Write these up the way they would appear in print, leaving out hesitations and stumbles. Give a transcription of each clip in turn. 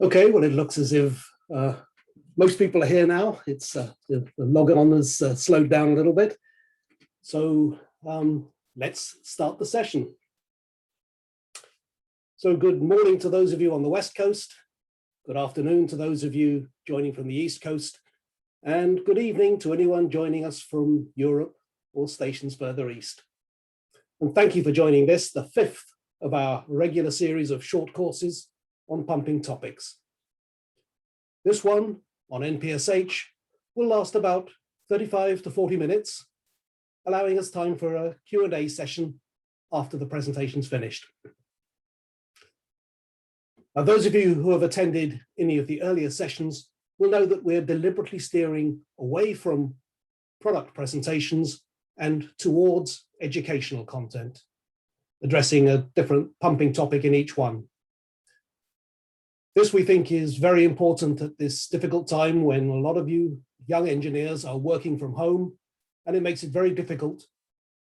Okay, well, it looks as if most people are here now. It's the log on has slowed down a little bit. So let's start the session. So good morning to those of you on the West Coast. Good afternoon to those of you joining from the East Coast. And good evening to anyone joining us from Europe or stations further east. And thank you for joining this, the fifth of our regular series of short courses on pumping topics. This one on NPSH will last about 35 to 40 minutes, allowing us time for a Q&A session after the presentation's finished. Now, those of you who have attended any of the earlier sessions will know that we're deliberately steering away from product presentations and towards educational content, addressing a different pumping topic in each one. This, we think, is very important at this difficult time when a lot of you young engineers are working from home, and it makes it very difficult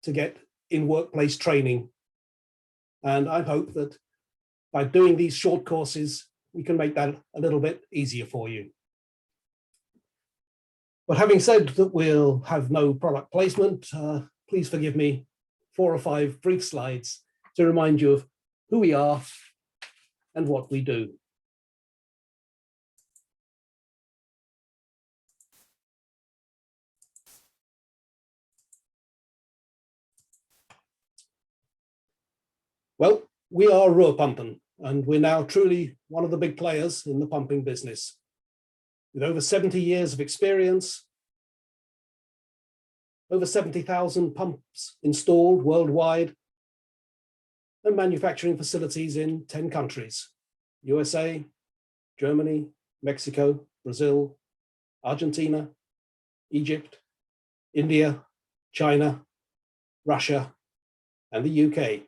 to get in workplace training. And I hope that by doing these short courses, we can make that a little bit easier for you. But having said that we'll have no product placement, please forgive me 4 or 5 brief slides to remind you of who we are and what we do. Well, we are Ruhrpumpen, and we're now truly one of the big players in the pumping business. With over 70 years of experience, over 70,000 pumps installed worldwide, and manufacturing facilities in 10 countries: USA, Germany, Mexico, Brazil, Argentina, Egypt, India, China, Russia, and the UK.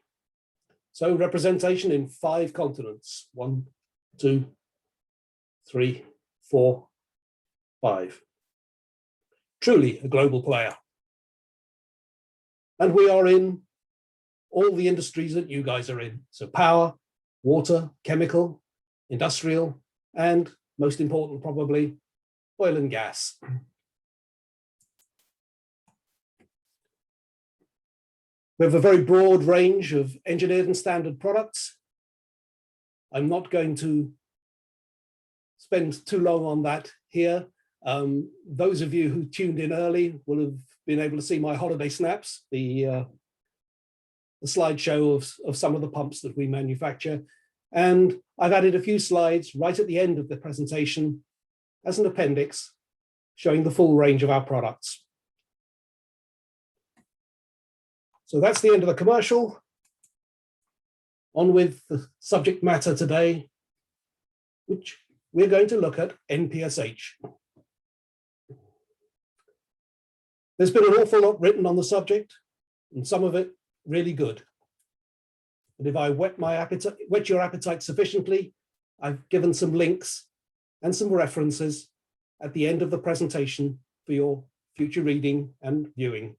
So representation in 5 continents: 1, 2, 3, 4, 5. Truly a global player. And we are in all the industries that you guys are in. So power, water, chemical, industrial, and most important, probably, oil and gas. We have a very broad range of engineered and standard products. I'm not going to spend too long on that here. Those of you who tuned in early will have been able to see my holiday snaps, the slideshow of some of the pumps that we manufacture. And I've added a few slides right at the end of the presentation as an appendix showing the full range of our products. So that's the end of the commercial. On with the subject matter today, which we're going to look at NPSH. There's been an awful lot written on the subject, and some of it really good. But if I whet your appetite sufficiently, I've given some links and some references at the end of the presentation for your future reading and viewing.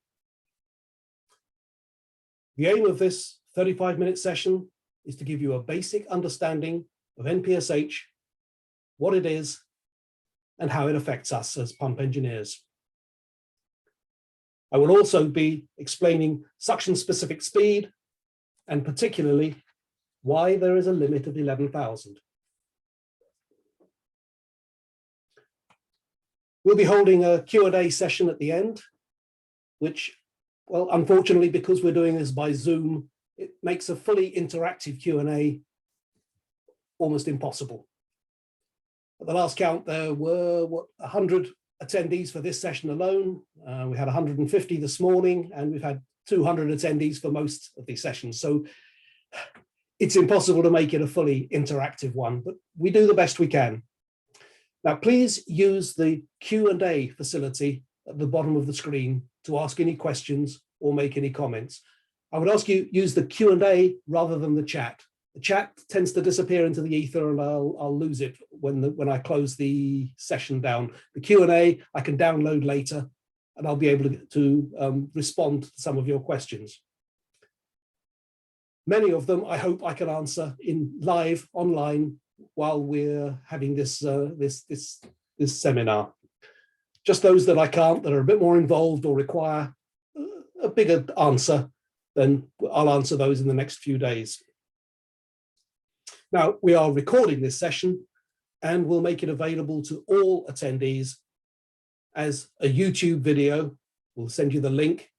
The aim of this 35-minute session is to give you a basic understanding of NPSH, what it is, and how it affects us as pump engineers. I will also be explaining suction-specific speed, and particularly why there is a limit of 11,000. We'll be holding a Q&A session at the end, which, well, unfortunately, because we're doing this by Zoom, it makes a fully interactive Q&A almost impossible. At the last count, there were, 100 attendees for this session alone. We had 150 this morning, and we've had 200 attendees for most of these sessions. So it's impossible to make it a fully interactive one, but we do the best we can. Now, please use the Q&A facility at the bottom of the screen to ask any questions or make any comments. I would ask you use the Q&A rather than the chat. The chat tends to disappear into the ether, and I'll lose it when I close the session down. The Q&A I can download later, and I'll be able to respond to some of your questions. Many of them I hope I can answer in live online while we're having this seminar. Just those that I can't, that are a bit more involved or require a bigger answer, then I'll answer those in the next few days. Now, we are recording this session and we'll make it available to all attendees as a YouTube video. We'll send you the link.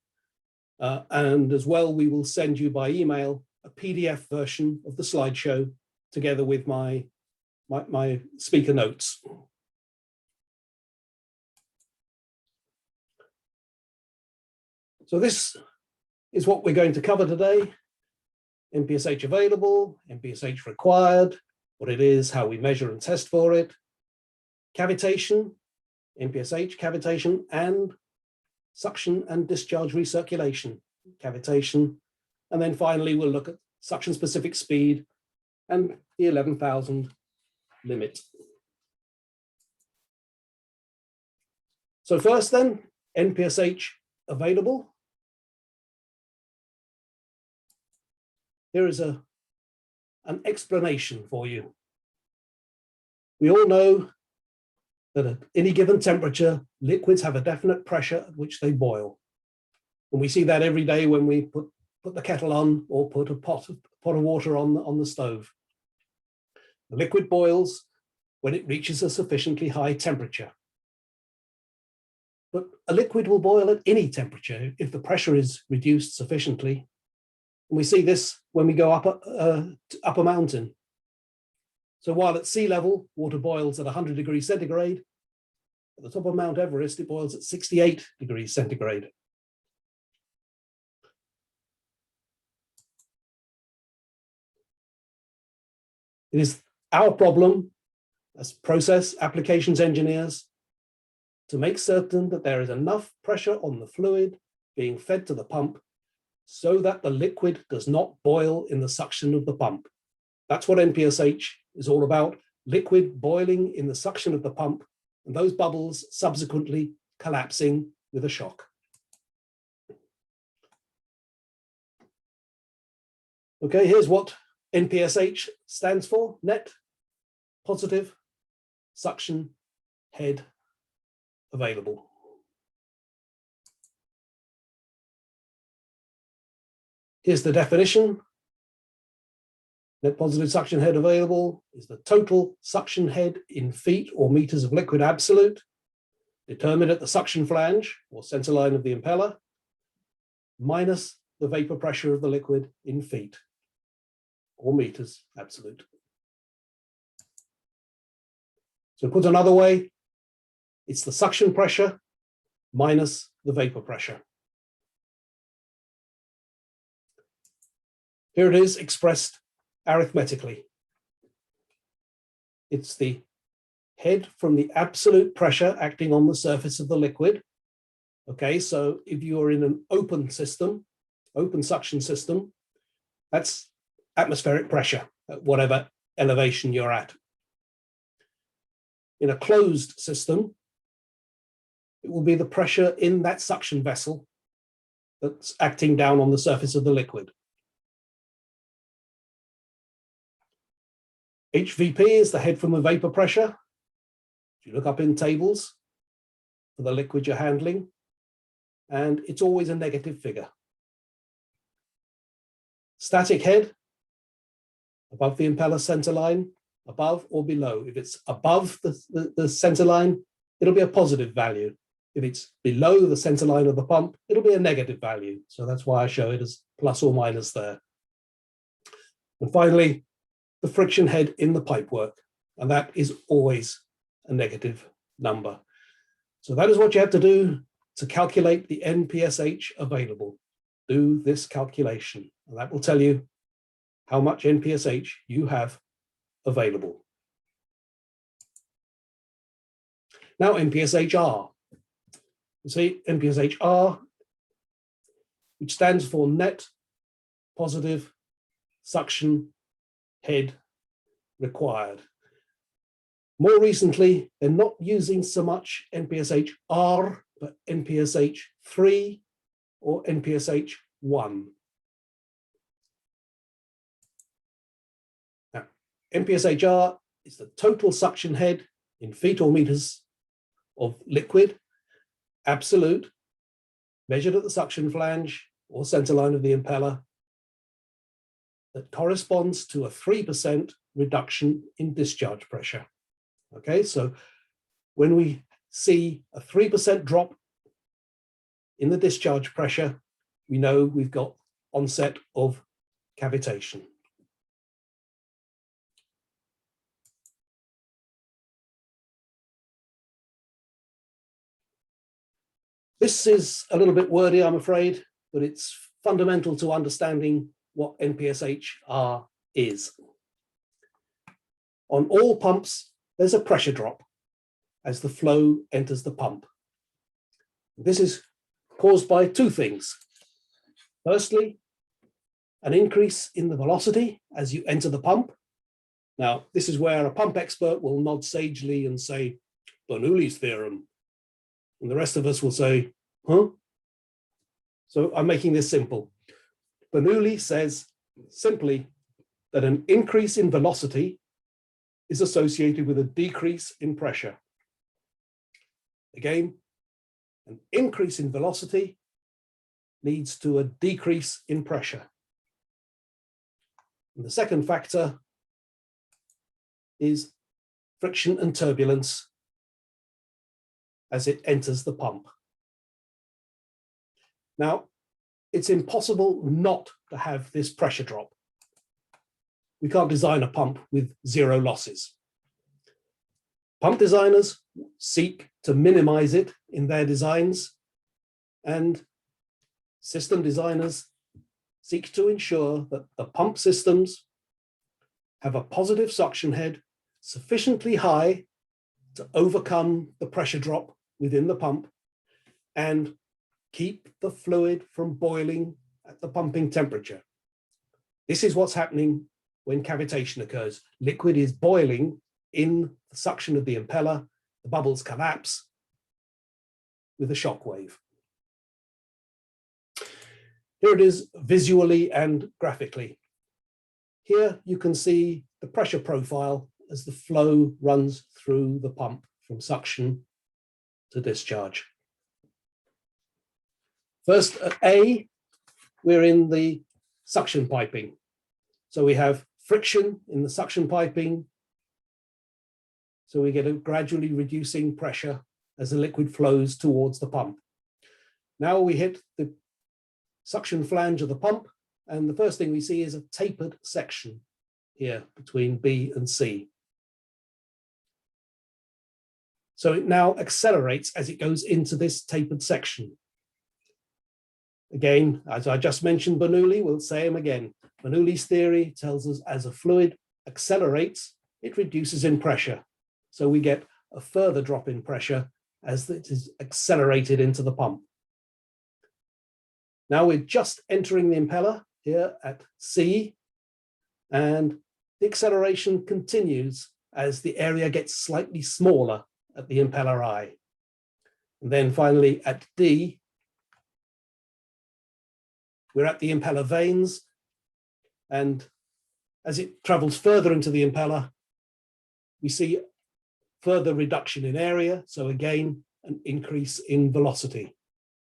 And as well, we will send you by email a PDF version of the slideshow together with my speaker notes. So this is what we're going to cover today. NPSH available, NPSH required, what it is, how we measure and test for it, cavitation, NPSH, cavitation, and suction and discharge recirculation, cavitation. And then finally, we'll look at suction-specific speed and the 11,000 limit. So first then, NPSH available. Here is an explanation for you. We all know that at any given temperature, liquids have a definite pressure at which they boil. And we see that every day when we put the kettle on or put a pot of water on the stove. The liquid boils when it reaches a sufficiently high temperature. But a liquid will boil at any temperature if the pressure is reduced sufficiently. And we see this when we go up a mountain. So while at sea level, water boils at 100 degrees centigrade, at the top of Mount Everest, it boils at 68 degrees centigrade. It is our problem as process applications engineers to make certain that there is enough pressure on the fluid being fed to the pump so that the liquid does not boil in the suction of the pump. That's what NPSH is all about, liquid boiling in the suction of the pump, and those bubbles subsequently collapsing with a shock. Okay, here's what NPSH stands for: net positive suction head available. Here's the definition. Net positive suction head available is the total suction head in feet or meters of liquid absolute, determined at the suction flange or center line of the impeller, minus the vapor pressure of the liquid in feet or meters absolute. So put another way, it's the suction pressure minus the vapor pressure. Here it is expressed arithmetically. It's the head from the absolute pressure acting on the surface of the liquid. Okay, so if you are in an open system, open suction system, that's atmospheric pressure at whatever elevation you're at. In a closed system, it will be the pressure in that suction vessel that's acting down on the surface of the liquid. HVP is the head from the vapor pressure. If you look up in tables for the liquid you're handling, and it's always a negative figure. Static head, above the impeller center line, above or below. If it's above the center line, it'll be a positive value. If it's below the center line of the pump, it'll be a negative value. So that's why I show it as plus or minus there. And finally, the friction head in the pipework, and that is always a negative number. So that is what you have to do to calculate the NPSH available. Do this calculation, and that will tell you how much NPSH you have available. Now NPSHR. You see NPSHR, which stands for net positive suction head required. More recently, they're not using so much NPSHR, but NPSH3 or NPSH1. Now, NPSHR is the total suction head in feet or meters of liquid, absolute, measured at the suction flange or center line of the impeller, that corresponds to a 3% reduction in discharge pressure. Okay, so when we see a 3% drop in the discharge pressure, we know we've got onset of cavitation. This is a little bit wordy, I'm afraid, but it's fundamental to understanding what NPSHR is. On all pumps, there's a pressure drop as the flow enters the pump. This is caused by two things. Firstly, an increase in the velocity as you enter the pump. Now, this is where a pump expert will nod sagely and say, Bernoulli's theorem. And the rest of us will say, huh? So I'm making this simple. Bernoulli says simply that an increase in velocity is associated with a decrease in pressure. Again, an increase in velocity leads to a decrease in pressure. And the second factor is friction and turbulence as it enters the pump. Now, it's impossible not to have this pressure drop. We can't design a pump with zero losses. Pump designers seek to minimize it in their designs, and system designers seek to ensure that the pump systems have a positive suction head sufficiently high to overcome the pressure drop within the pump and keep the fluid from boiling at the pumping temperature. This is what's happening when cavitation occurs. Liquid is boiling in the suction of the impeller, the bubbles collapse with a shock wave. Here it is visually and graphically. Here you can see the pressure profile as the flow runs through the pump from suction to discharge. First at A, we're in the suction piping. So we have friction in the suction piping. So we get a gradually reducing pressure as the liquid flows towards the pump. Now we hit the suction flange of the pump, and the first thing we see is a tapered section here between B and C. So it now accelerates as it goes into this tapered section. Again, as I just mentioned Bernoulli, we'll say him again. Bernoulli's theory tells us as a fluid accelerates, it reduces in pressure. So we get a further drop in pressure as it is accelerated into the pump. Now we're just entering the impeller here at C, and the acceleration continues as the area gets slightly smaller at the impeller eye. And then finally at D, we're at the impeller vanes, and as it travels further into the impeller, we see further reduction in area. So again, an increase in velocity.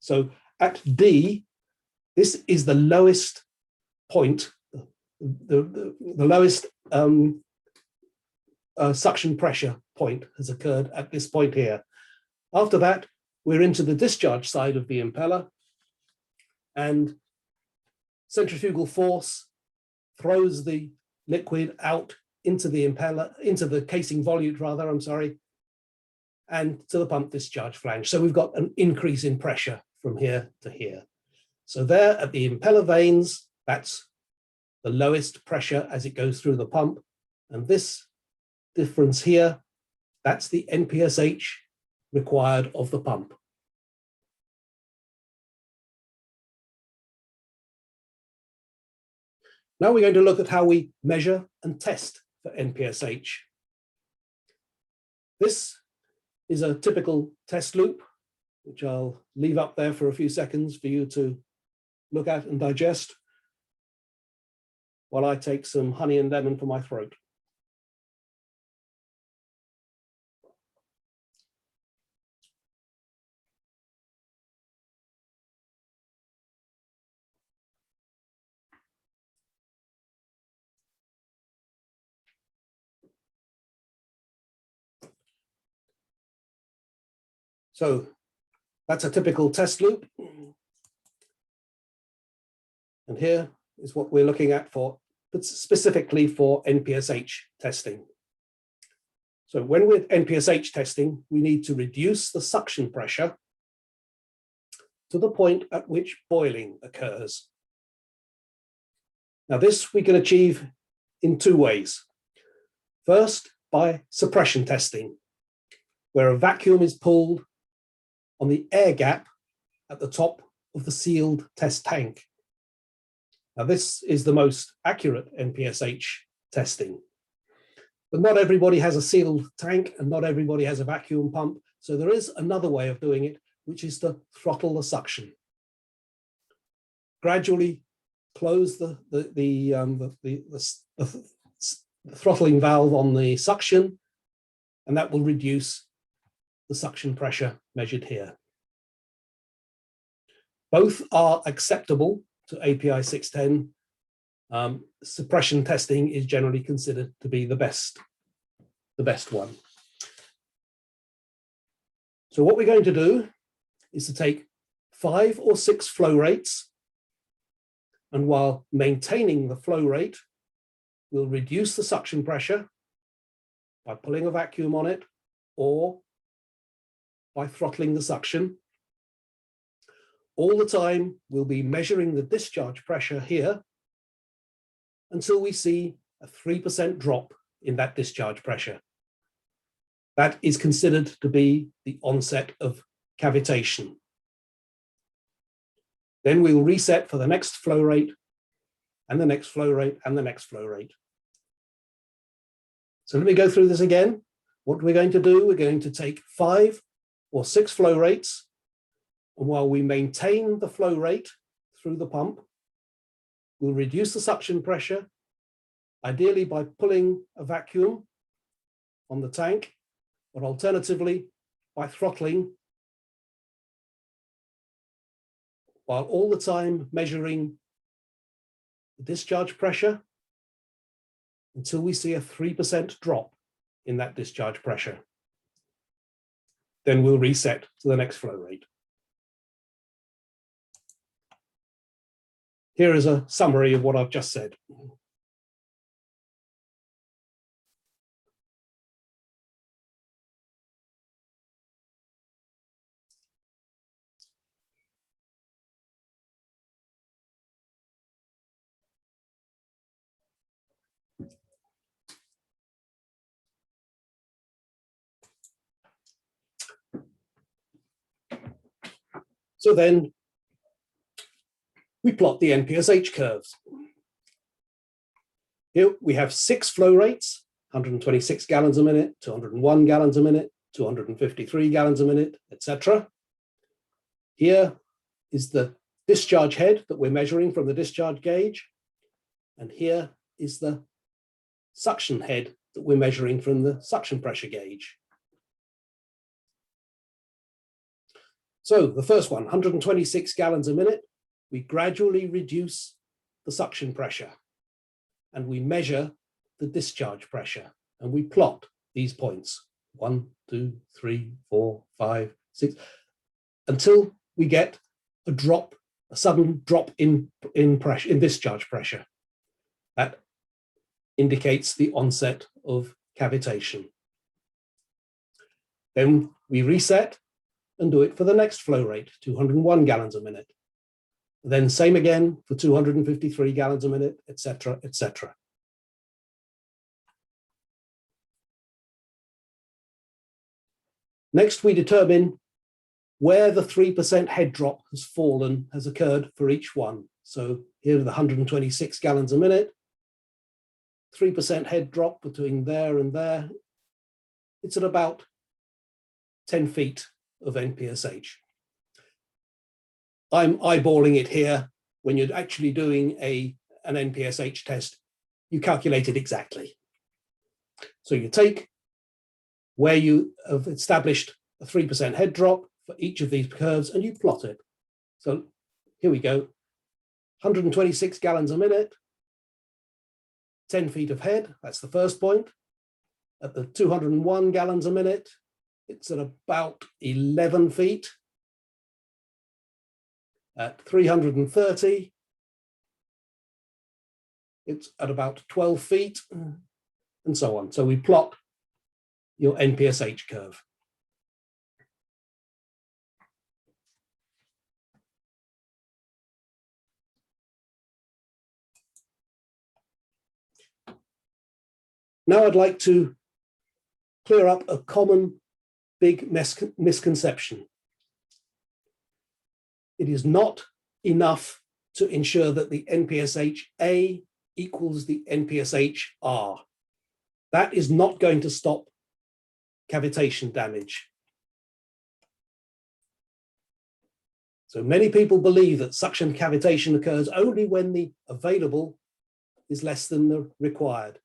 So at D, this is the lowest point, the lowest suction pressure point has occurred at this point here. After that, we're into the discharge side of the impeller, and centrifugal force throws the liquid out into the impeller, into the casing volute rather, and to the pump discharge flange. So we've got an increase in pressure from here to here. So there at the impeller vanes, that's the lowest pressure as it goes through the pump. And this difference here, that's the NPSH required of the pump. Now we're going to look at how we measure and test for NPSH. This is a typical test loop, which I'll leave up there for a few seconds for you to look at and digest while I take some honey and lemon for my throat. So that's a typical test loop. And here is what we're looking at for, but specifically for NPSH testing. So when we're NPSH testing, we need to reduce the suction pressure to the point at which boiling occurs. Now this we can achieve in two ways. First, by suppression testing, where a vacuum is pulled on the air gap at the top of the sealed test tank. Now this is the most accurate NPSH testing, but not everybody has a sealed tank and not everybody has a vacuum pump. So there is another way of doing it, which is to throttle the suction. Gradually close the throttling valve on the suction, and that will reduce the suction pressure measured here. Both are acceptable to API 610. Suppression testing is generally considered to be the best one. So what we're going to do is to take 5 or 6 flow rates, and while maintaining the flow rate, we'll reduce the suction pressure by pulling a vacuum on it or by throttling the suction. All the time, we'll be measuring the discharge pressure here until we see a 3% drop in that discharge pressure. That is considered to be the onset of cavitation. Then we'll reset for the next flow rate and the next flow rate and the next flow rate. So let me go through this again. What we're going to do, we're going to take 5 or 6 flow rates, and while we maintain the flow rate through the pump, we'll reduce the suction pressure, ideally by pulling a vacuum on the tank, but alternatively by throttling, while all the time measuring the discharge pressure until we see a 3% drop in that discharge pressure. Then we'll reset to the next flow rate. Here is a summary of what I've just said. So then we plot the NPSH curves. Here we have 6 flow rates, 126 gallons a minute, 201 gallons a minute, 253 gallons a minute, etc. Here is the discharge head that we're measuring from the discharge gauge. And here is the suction head that we're measuring from the suction pressure gauge. So the first one, 126 gallons a minute, we gradually reduce the suction pressure and we measure the discharge pressure and we plot these points, 1, 2, 3, 4, 5, 6, until we get a drop, a sudden drop in pressure, in discharge pressure. That indicates the onset of cavitation. Then we reset and do it for the next flow rate, 201 gallons a minute. Then same again for 253 gallons a minute, etc., etc. Next, we determine where the 3% head drop has fallen, has occurred for each one. So here are the 126 gallons a minute, 3% head drop between there and there. It's at about 10 feet of NPSH. I'm eyeballing it here. When you're actually doing an NPSH test, you calculate it exactly. So you take where you have established a 3% head drop for each of these curves and you plot it. So here we go, 126 gallons a minute, 10 feet of head, that's the first point. At the 201 gallons a minute, it's at about 11 feet. At 330, it's at about 12 feet, and so on. So we plot your NPSH curve. Now I'd like to clear up a common big misconception. It is not enough to ensure that the NPSHA equals the NPSHR. That is not going to stop cavitation damage. So many people believe that suction cavitation occurs only when the available is less than the required.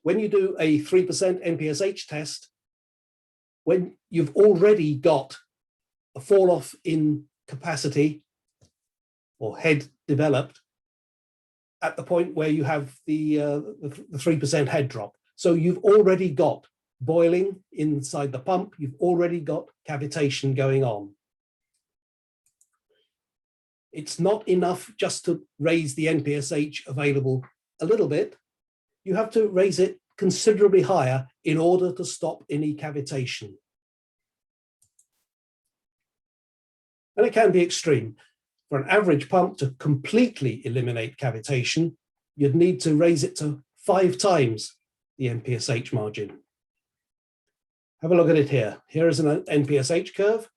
When you do a 3% NPSH test, when you've already got a fall off in capacity or head developed at the point where you have the 3% head drop. So you've already got boiling inside the pump, you've already got cavitation going on. It's not enough just to raise the NPSH available a little bit. You have to raise it considerably higher in order to stop any cavitation. And it can be extreme. For an average pump to completely eliminate cavitation, you'd need to raise it to 5 times the NPSH margin. Have a look at it here. Here is an NPSH curve.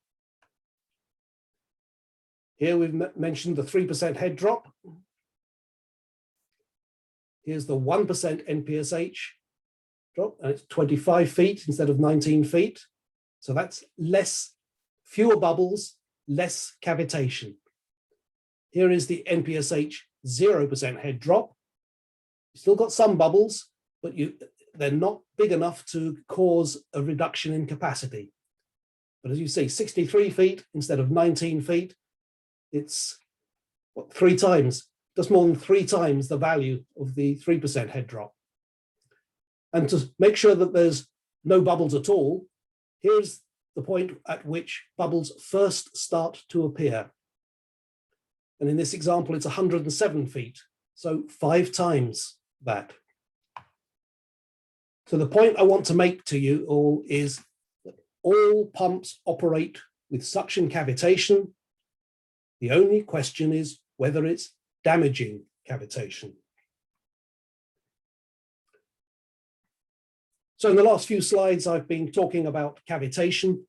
Here we've mentioned the 3% head drop. Here's the 1% NPSH drop, and it's 25 feet instead of 19 feet. So that's fewer bubbles, less cavitation. Here is the NPSH 0% head drop. You still got some bubbles, but they're not big enough to cause a reduction in capacity. But as you see, 63 feet instead of 19 feet, it's what, 3 times, just more than 3 times the value of the 3% head drop. And to make sure that there's no bubbles at all, here's the point at which bubbles first start to appear. And in this example, it's 107 feet, so 5 times that. So the point I want to make to you all is that all pumps operate with suction cavitation. The only question is whether it's damaging cavitation. So in the last few slides, I've been talking about cavitation.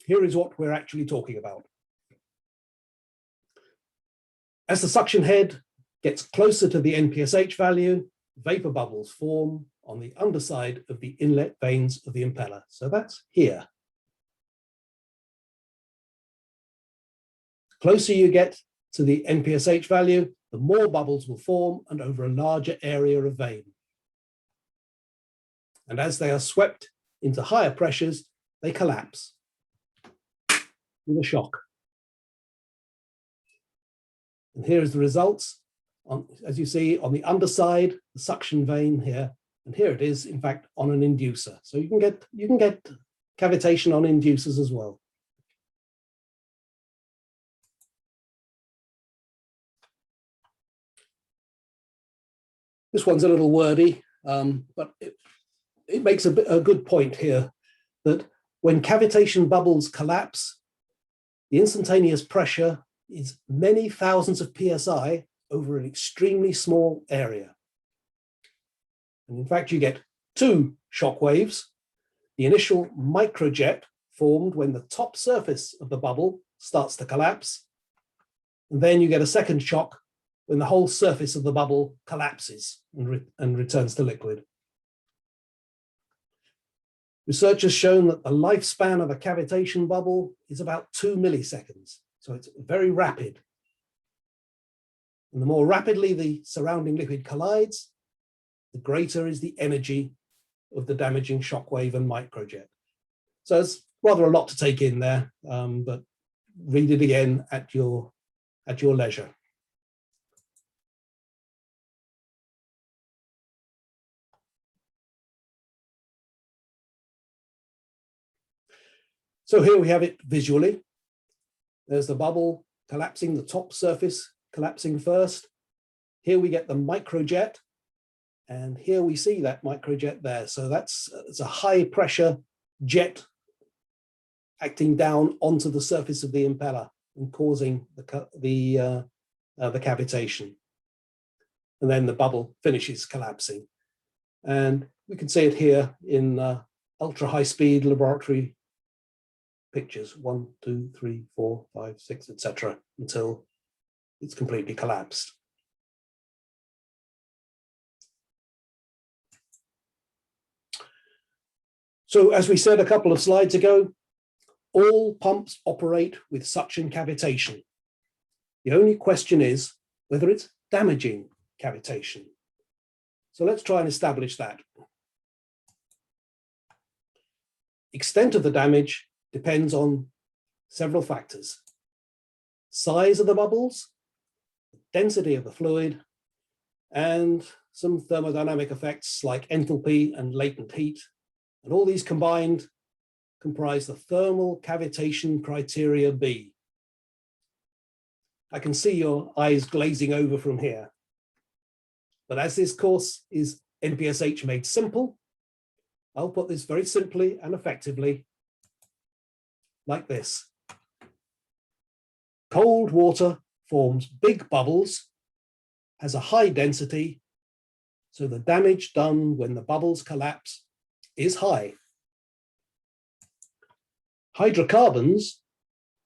Here is what we're actually talking about. As the suction head gets closer to the NPSH value, vapor bubbles form on the underside of the inlet vanes of the impeller. So that's here. The closer you get to the NPSH value, the more bubbles will form and over a larger area of vane. And as they are swept into higher pressures, they collapse with a shock. And here is the results. As you see on the underside, the suction vane here, and here it is, in fact, on an inducer. So you can get cavitation on inducers as well. This one's a little wordy, but it makes a good point here that when cavitation bubbles collapse, the instantaneous pressure is many thousands of PSI over an extremely small area. And in fact, you get 2 shock waves. The initial microjet formed when the top surface of the bubble starts to collapse. And then you get a second shock when the whole surface of the bubble collapses and returns to liquid. Research has shown that the lifespan of a cavitation bubble is about 2 milliseconds. So it's very rapid. And the more rapidly the surrounding liquid collides, the greater is the energy of the damaging shockwave and microjet. So it's rather a lot to take in there, but read it again at your leisure. So here we have it visually. There's the bubble collapsing, the top surface collapsing first. Here we get the microjet, and here we see that microjet there. So it's a high pressure jet acting down onto the surface of the impeller and causing the cavitation. And then the bubble finishes collapsing. And we can see it here in ultra high speed laboratory pictures, 1, 2, 3, 4, 5, 6, etc., until it's completely collapsed. So as we said a couple of slides ago, all pumps operate with suction cavitation. The only question is whether it's damaging cavitation. So let's try and establish that. Extent of the damage depends on several factors: size of the bubbles, density of the fluid, and some thermodynamic effects like enthalpy and latent heat. And all these combined comprise the thermal cavitation criteria B. I can see your eyes glazing over from here. But as this course is NPSH Made Simple, I'll put this very simply and effectively like this. Cold water forms big bubbles, has a high density, so the damage done when the bubbles collapse is high. Hydrocarbons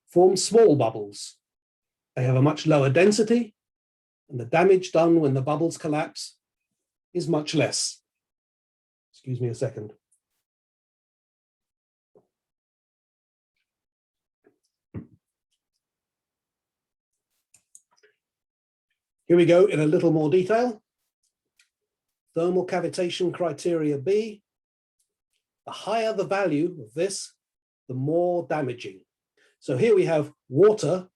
form small bubbles. They have a much lower density, and the damage done when the bubbles collapse is much less. Excuse me a second. Here we go in a little more detail. Thermal cavitation criteria B. The higher the value of this, the more damaging. So here we have water,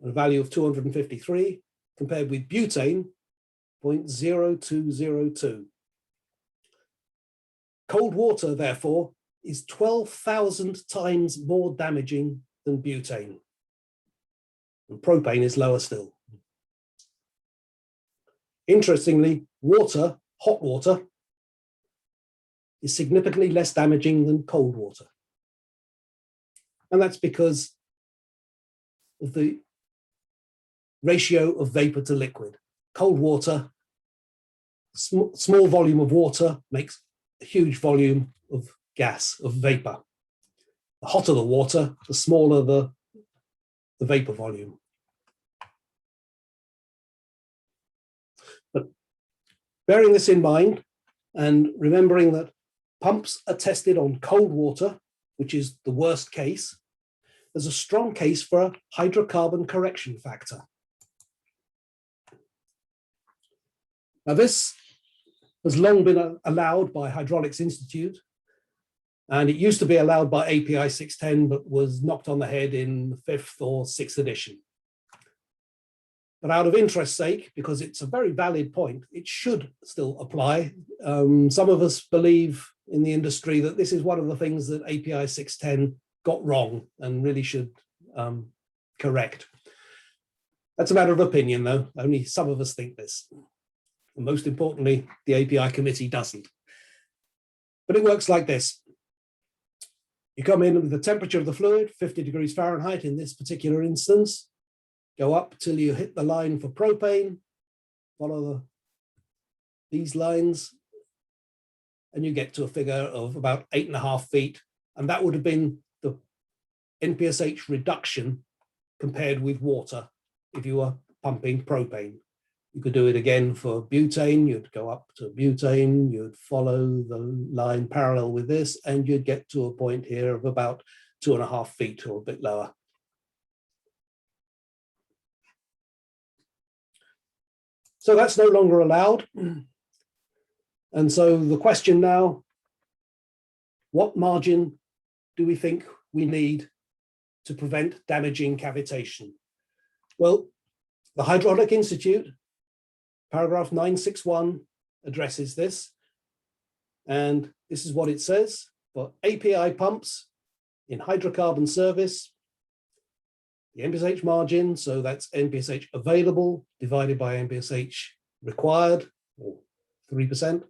a value of 253, compared with butane, 0.0202. Cold water, therefore, is 12,000 times more damaging than butane. And propane is lower still. Interestingly, water, hot water, is significantly less damaging than cold water. And that's because of the ratio of vapor to liquid. Cold water, small volume of water makes a huge volume of gas, of vapor. The hotter the water, the smaller the vapor volume. But bearing this in mind and remembering that pumps are tested on cold water, which is the worst case, there's a strong case for a hydrocarbon correction factor. Now this has long been allowed by Hydraulics Institute, and it used to be allowed by API 610, but was knocked on the head in the 5th or 6th edition. But out of interest's sake, because it's a very valid point, it should still apply. Some of us believe in the industry that this is one of the things that API 610 got wrong and really should correct. That's a matter of opinion, though. Only some of us think this. And most importantly, the API committee doesn't. But it works like this. You come in with the temperature of the fluid, 50 degrees Fahrenheit in this particular instance, go up till you hit the line for propane, follow these lines, and you get to a figure of about 8.5 feet. And that would have been the NPSH reduction compared with water if you were pumping propane. You could do it again for butane. You'd go up to butane, you'd follow the line parallel with this, and you'd get to a point here of about 2.5 feet or a bit lower. So that's no longer allowed. And so the question now, what margin do we think we need to prevent damaging cavitation? Well, the Hydraulic Institute, paragraph 961, addresses this. And this is what it says. For API pumps, in hydrocarbon service, the NPSH margin, so that's NPSH available divided by NPSH required, or 3%,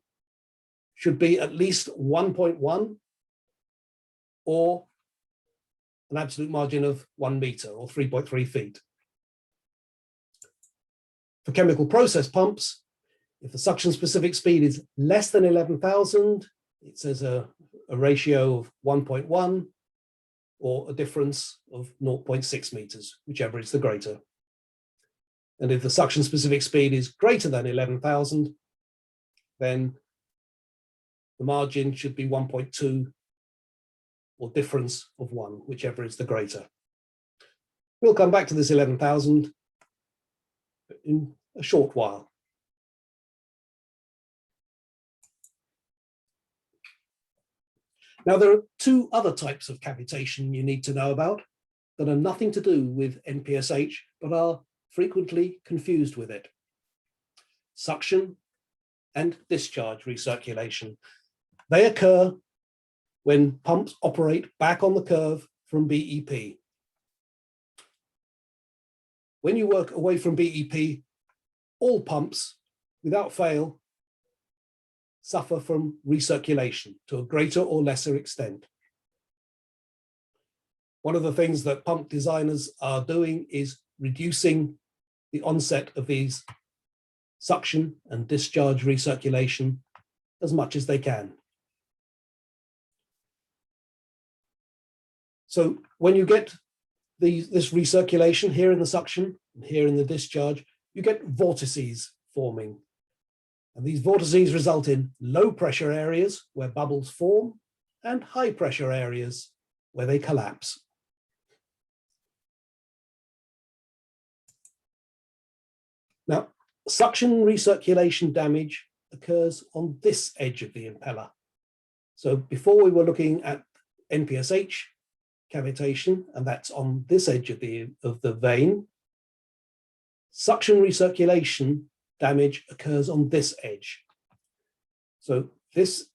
should be at least 1.1 or an absolute margin of 1 meter or 3.3 feet. For chemical process pumps, if the suction specific speed is less than 11,000, it says a ratio of 1.1 or a difference of 0.6 meters, whichever is the greater. And if the suction specific speed is greater than 11,000, then the margin should be 1.2 or difference of 1, whichever is the greater. We'll come back to this 11,000 in a short while. Now, there are two other types of cavitation you need to know about that are nothing to do with NPSH, but are frequently confused with it: suction and discharge recirculation. They occur when pumps operate back on the curve from BEP. When you work away from BEP, all pumps, without fail, suffer from recirculation to a greater or lesser extent. One of the things that pump designers are doing is reducing the onset of these suction and discharge recirculation as much as they can. So when you get this recirculation here in the suction and here in the discharge, you get vortices forming. And these vortices result in low pressure areas where bubbles form and high pressure areas where they collapse. Now, suction recirculation damage occurs on this edge of the impeller. So before we were looking at NPSH cavitation, and that's on this edge of the vein. Suction recirculation damage occurs on this edge. So this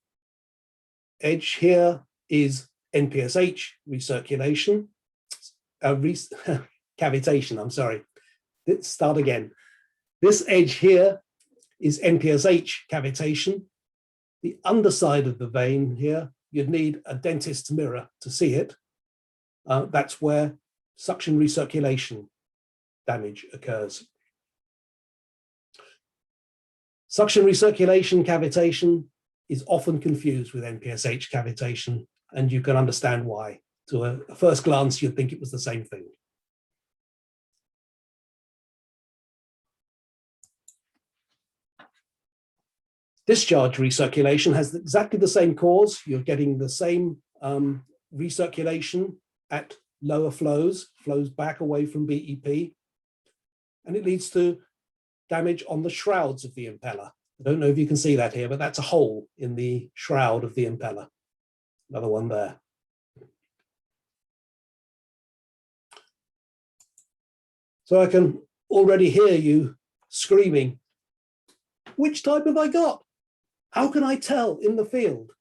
edge here is NPSH recirculation, cavitation, I'm sorry. Let's start again. This edge here is NPSH cavitation. The underside of the vein here, you'd need a dentist's mirror to see it. That's where suction recirculation damage occurs. Suction recirculation cavitation is often confused with NPSH cavitation, and you can understand why. To a first glance, you'd think it was the same thing. Discharge recirculation has exactly the same cause. You're getting the same recirculation at lower flows back away from BEP, and it leads to damage on the shrouds of the impeller. I don't know if you can see that here, but that's a hole in the shroud of the impeller. Another one there. So I can already hear you screaming, which type have I got? How can I tell in the field?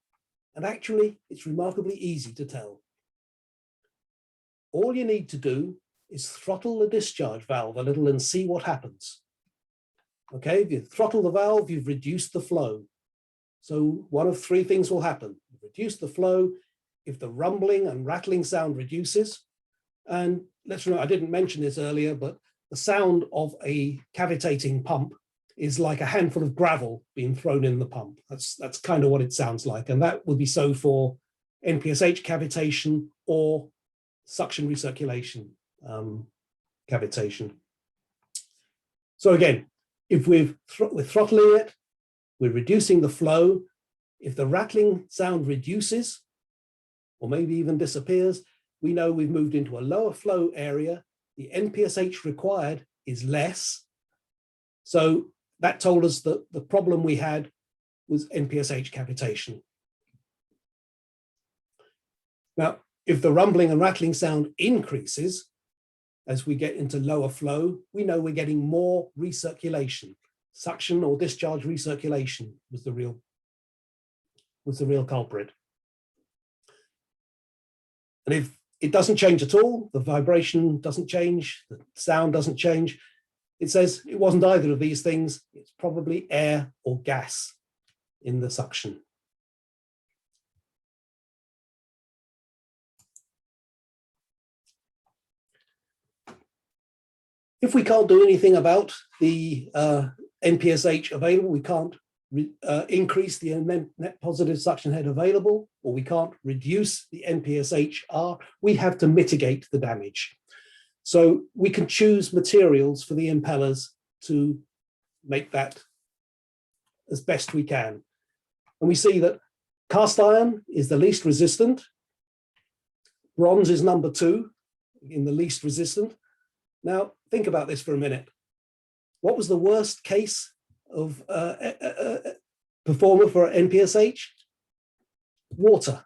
And actually, it's remarkably easy to tell. All you need to do is throttle the discharge valve a little and see what happens. Okay, if you throttle the valve, you've reduced the flow. So one of three things will happen. You reduce the flow if the rumbling and rattling sound reduces. And let's remember, I didn't mention this earlier, but the sound of a cavitating pump is like a handful of gravel being thrown in the pump. That's kind of what it sounds like. And that would be so for NPSH cavitation or suction recirculation cavitation. So again, if we're throttling it, we're reducing the flow. If the rattling sound reduces, or maybe even disappears, we know we've moved into a lower flow area. The NPSH required is less. So that told us that the problem we had was NPSH cavitation. Now, if the rumbling and rattling sound increases as we get into lower flow, we know we're getting more recirculation. Suction or discharge recirculation was the real culprit. And if it doesn't change at all, the vibration doesn't change, the sound doesn't change, it says it wasn't either of these things, it's probably air or gas in the suction. If we can't do anything about the NPSH available, we can't increase the net positive suction head available, or we can't reduce the NPSHR, we have to mitigate the damage. So we can choose materials for the impellers to make that as best we can. And we see that cast iron is the least resistant. Bronze is number 2 in the least resistant. Now, think about this for a minute. What was the worst case of performer for NPSH? Water.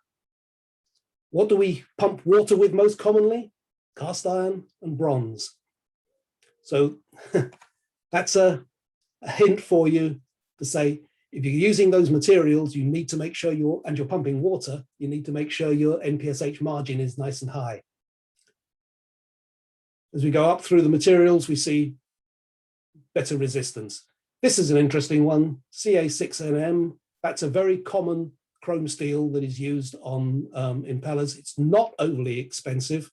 What do we pump water with most commonly? Cast iron and bronze. So that's a hint for you to say, if you're using those materials, you need to make sure you're pumping water, you need to make sure your NPSH margin is nice and high. As we go up through the materials, we see better resistance. This is an interesting one, Ca6NM. That's a very common chrome steel that is used on impellers. It's not overly expensive.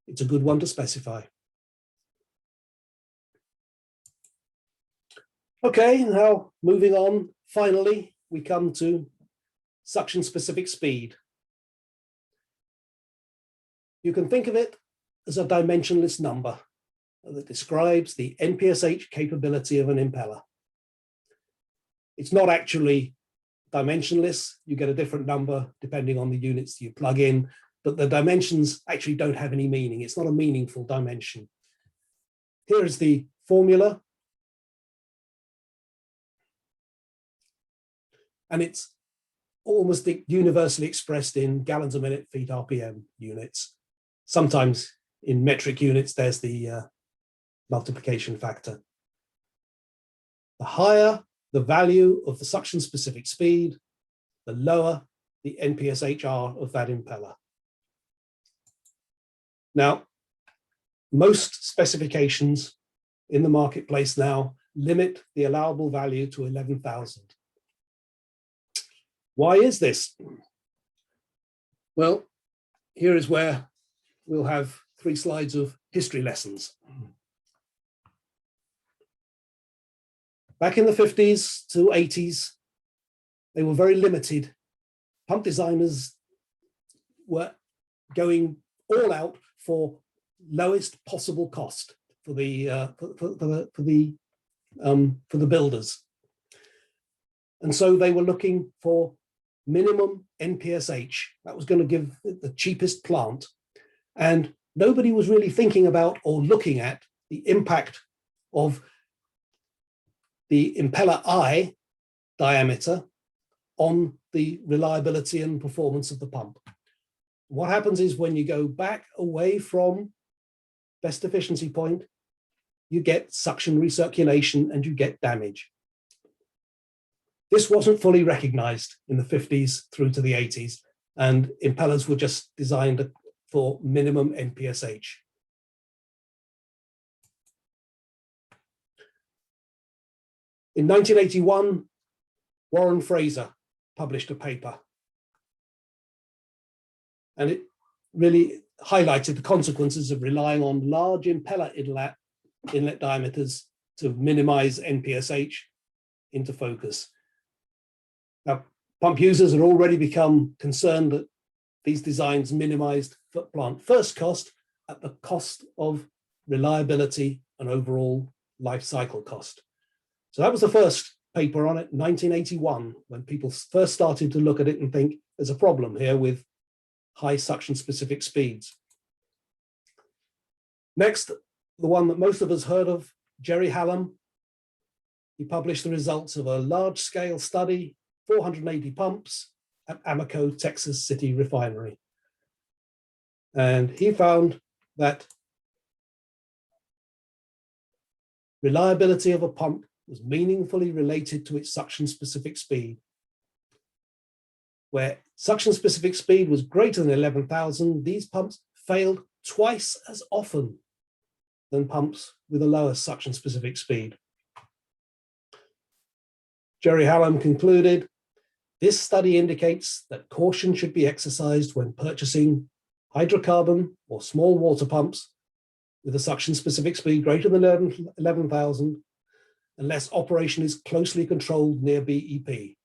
It's a good one to specify. Okay, now moving on, finally, we come to suction specific speed. You can think of it as a dimensionless number that describes the NPSH capability of an impeller. It's not actually dimensionless. You get a different number depending on the units you plug in, but the dimensions actually don't have any meaning. It's not a meaningful dimension. Here is the formula. And it's almost universally expressed in gallons a minute, feet RPM units. Sometimes in metric units, there's the multiplication factor. The higher the value of the suction specific speed, the lower the NPSHR of that impeller. Now, most specifications in the marketplace now limit the allowable value to 11,000. Why is this? Well, here is where we'll have 3 slides of history lessons. Back in the 50s to 80s, they were very limited. Pump designers were going all out for lowest possible cost for the builders, and so they were looking for minimum NPSH. That was going to give the cheapest plant, and nobody was really thinking about or looking at the impact of the impeller eye diameter on the reliability and performance of the pump. What happens is when you go back away from best efficiency point, you get suction recirculation and you get damage. This wasn't fully recognized in the 50s through to the 80s, and impellers were just designed for minimum NPSH. In 1981, Warren Fraser published a paper, and it really highlighted the consequences of relying on large impeller inlet diameters to minimize NPSH into focus. Now, pump users had already become concerned that these designs minimized plant first cost at the cost of reliability and overall life cycle cost. So that was the first paper on it, 1981, when people first started to look at it and think there's a problem here with high suction specific speeds. Next, the one that most of us heard of, Jerry Hallam. He published the results of a large scale study, 480 pumps at Amoco, Texas City Refinery. And he found that reliability of a pump was meaningfully related to its suction specific speed. where suction specific speed was greater than 11,000, these pumps failed twice as often than pumps with a lower suction specific speed. Jerry Hallam concluded, this study indicates that caution should be exercised when purchasing hydrocarbon or small water pumps with a suction specific speed greater than 11,000, unless operation is closely controlled near BEP.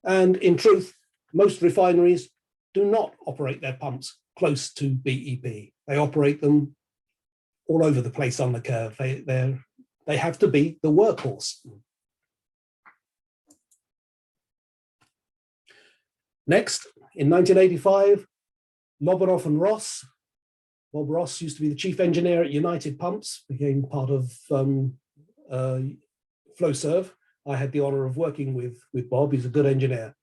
And in truth, most refineries do not operate their pumps close to BEP. They operate them all over the place on the curve. They have to be the workhorse. Next, in 1985, Lobanov and Ross. Bob Ross used to be the chief engineer at United Pumps, became part of Flowserve. I had the honor of working with Bob. He's a good engineer.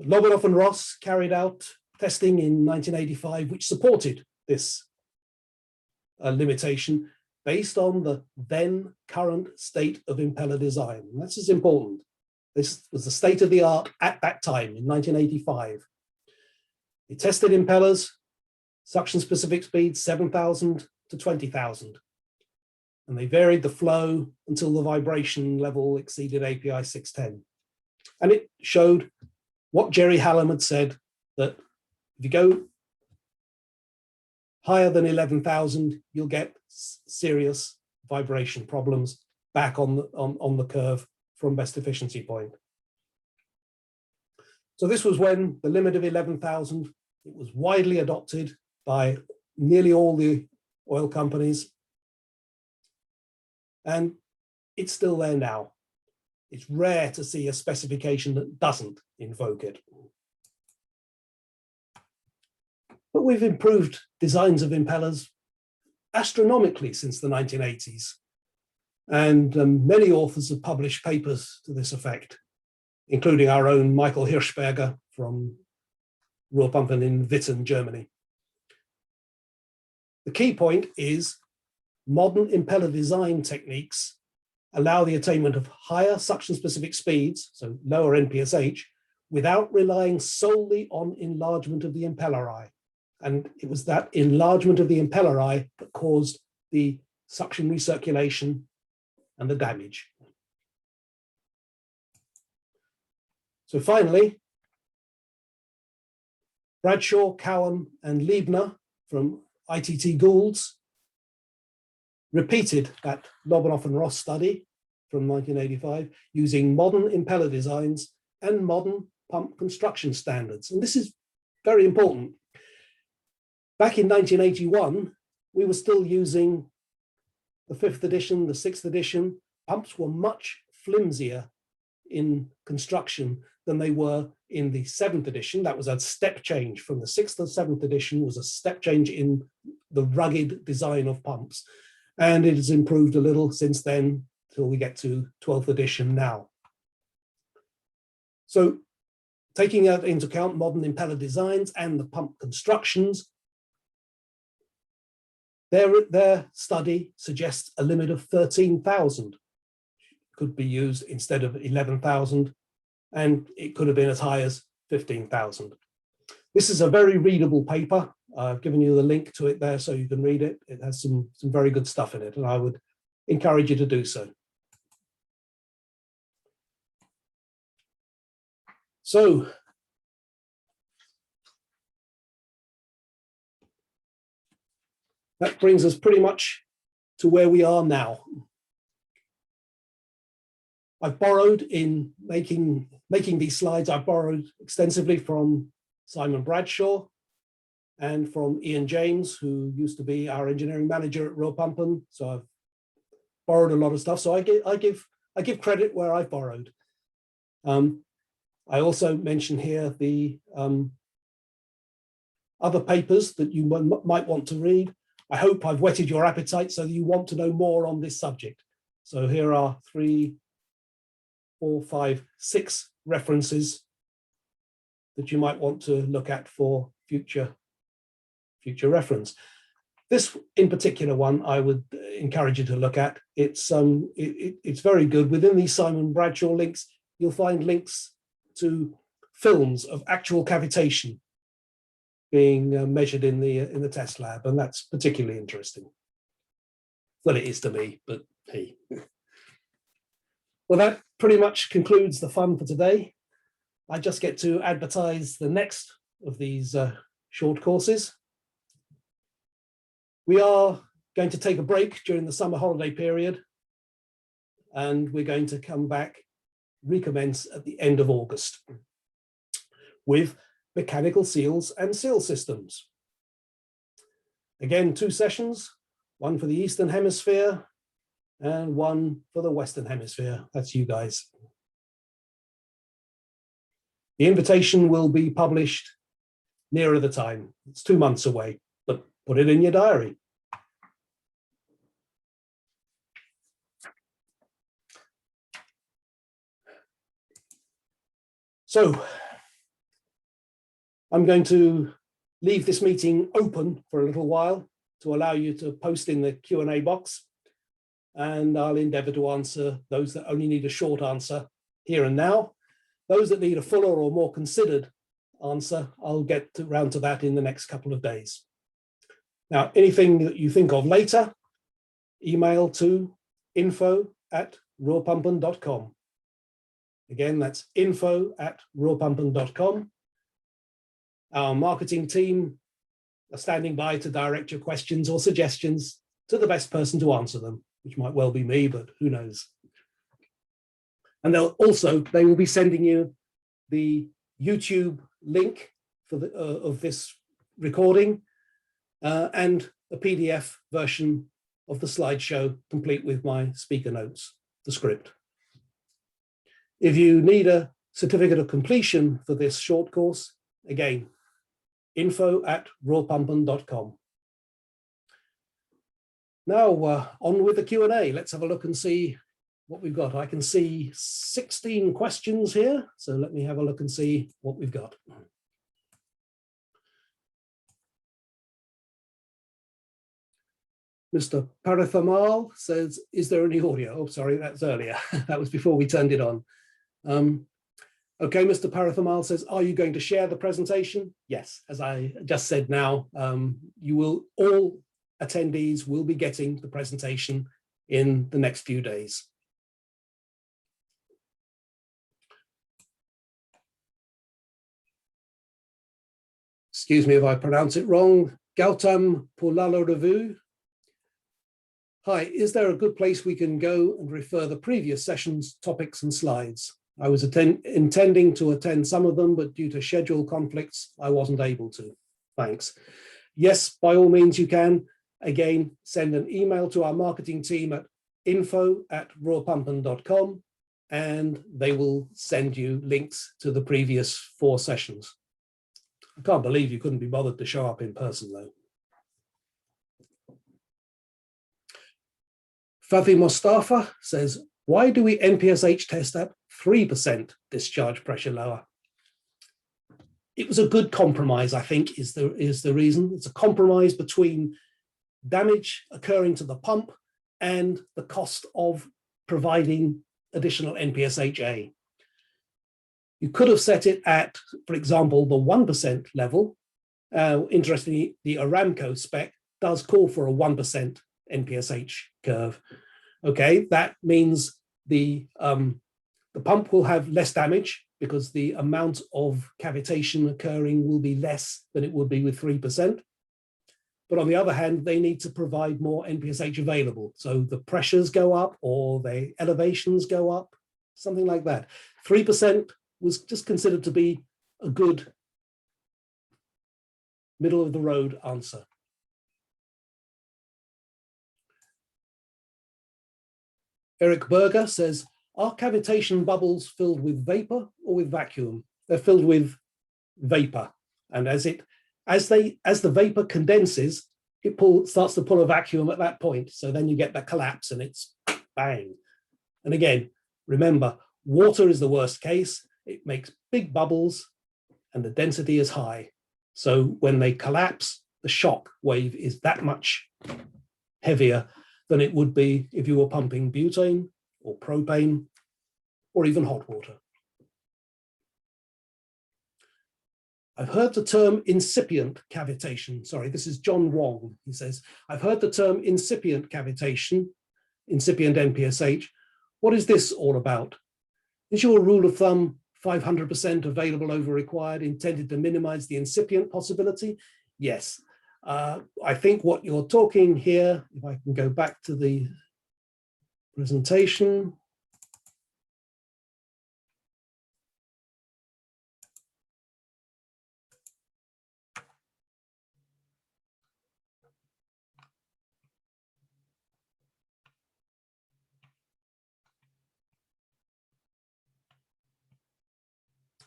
Lobanov and Ross carried out testing in 1985, which supported this limitation based on the then current state of impeller design. And this is important. This was the state of the art at that time in 1985. They tested impellers, suction specific speed 7,000 to 20,000. And they varied the flow until the vibration level exceeded API 610. And it showed what Jerry Hallam had said, that if you go higher than 11,000, you'll get serious vibration problems back on the curve from best efficiency point. So this was when the limit of 11,000, it was widely adopted by nearly all the oil companies. And it's still there now. It's rare to see a specification that doesn't invoke it. But we've improved designs of impellers astronomically since the 1980s. And many authors have published papers to this effect, including our own Michael Hirschberger from Ruhrpumpen in Witten, Germany. The key point is modern impeller design techniques allow the attainment of higher suction-specific speeds, so lower NPSH, without relying solely on enlargement of the impeller eye. And it was that enlargement of the impeller eye that caused the suction recirculation and the damage. So finally, Bradshaw, Cowan, and Liebner from ITT Goulds repeated that Lobanov and Ross study from 1985 using modern impeller designs and modern pump construction standards. And this is very important. Back in 1981, we were still using the 5th edition, the 6th edition. Pumps were much flimsier in construction than they were in the 7th edition. That was a step change from the 6th to 7th edition, was a step change in the rugged design of pumps. And it has improved a little since then till we get to 12th edition now. So taking into account modern impeller designs and the pump constructions, their study suggests a limit of 13,000 could be used instead of 11,000, and it could have been as high as 15,000. This is a very readable paper. I've given you the link to it there so you can read it. It has some very good stuff in it, and I would encourage you to do so. So, that brings us pretty much to where we are now. I've borrowed in making these slides, I've borrowed extensively from Simon Bradshaw and from Ian James, who used to be our engineering manager at Ruhrpumpen. So I've borrowed a lot of stuff. So I give credit where I've borrowed. I also mention here the other papers that you might want to read. I hope I've whetted your appetite so that you want to know more on this subject. So here are 3, 4, 5, 6 references that you might want to look at for future reference. This in particular one, I would encourage you to look at. It's very good. Within these Simon Bradshaw links, you'll find links to films of actual cavitation being measured in the test lab, and that's particularly interesting. Well, it is to me, but hey. Well, that pretty much concludes the fun for today. I just get to advertise the next of these short courses. We are going to take a break during the summer holiday period, and we're going to come back, recommence at the end of August with mechanical seals and seal systems. Again, 2 sessions, one for the Eastern Hemisphere and one for the Western Hemisphere. That's you guys. The invitation will be published nearer the time. It's 2 months away, but put it in your diary. So I'm going to leave this meeting open for a little while to allow you to post in the Q&A box, and I'll endeavour to answer those that only need a short answer here and now. Those that need a fuller or more considered answer, I'll get around to that in the next couple of days. Now, anything that you think of later, email to info@ruhrpumpen.com. Again, that's info@ruhrpumpen.com. Our marketing team are standing by to direct your questions or suggestions to the best person to answer them, which might well be me, but who knows. And they will be sending you the YouTube link for of this recording and a PDF version of the slideshow, complete with my speaker notes, the script. If you need a certificate of completion for this short course, again, info@ruhrpumpen.com. Now, on with the Q&A. Let's have a look and see what we've got. I can see 16 questions here, so let me have a look and see what we've got. Mr. Parathamal says, is there any audio? Oh, sorry, that's earlier. That was before we turned it on. Okay, Mr. Parathamal says, are you going to share the presentation? Yes, as I just said now, all attendees will be getting the presentation in the next few days. Excuse me if I pronounce it wrong. Gautam Pulalarevu. Hi, is there a good place we can go and refer the previous sessions, topics and slides? I was intending to attend some of them, but due to schedule conflicts, I wasn't able to. Thanks. Yes, by all means you can. Again, send an email to our marketing team at info@ruhrpumpen.com and they will send you links to the previous 4 sessions. I can't believe you couldn't be bothered to show up in person though. Fathi Mustafa says, why do we NPSH test at 3% discharge pressure lower? It was a good compromise, I think, is the reason. It's a compromise between damage occurring to the pump and the cost of providing additional NPSHA. You could have set it at, for example, the 1% level. Interestingly, the Aramco spec does call for a 1% NPSH curve. Okay, that means the pump will have less damage because the amount of cavitation occurring will be less than it would be with 3%. But on the other hand, they need to provide more NPSH available. So the pressures go up or the elevations go up, something like that. 3% was just considered to be a good middle of the road answer. Eric Berger says, are cavitation bubbles filled with vapor or with vacuum? They're filled with vapor. And as the vapor condenses, it starts to pull a vacuum at that point. So then you get that collapse and it's bang. And again, remember, water is the worst case. It makes big bubbles and the density is high. So when they collapse, the shock wave is that much heavier than it would be if you were pumping butane or propane or even hot water. I've heard the term incipient cavitation. Sorry, this is John Wong. He says, I've heard the term incipient cavitation, incipient NPSH. What is this all about? Is your rule of thumb 500% available over required intended to minimize the incipient possibility? Yes. I think what you're talking here, if I can go back to the presentation.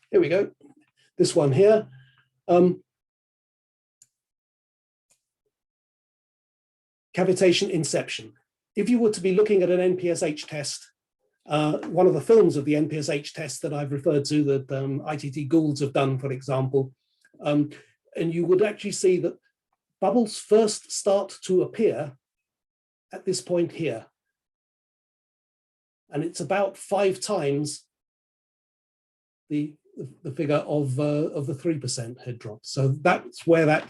Here we go. This one here. Cavitation inception. If you were to be looking at an NPSH test, one of the films of the NPSH test that I've referred to that ITT Goulds have done, for example, and you would actually see that bubbles first start to appear at this point here. And it's about 5 times the figure of the 3% head drop. So that's where that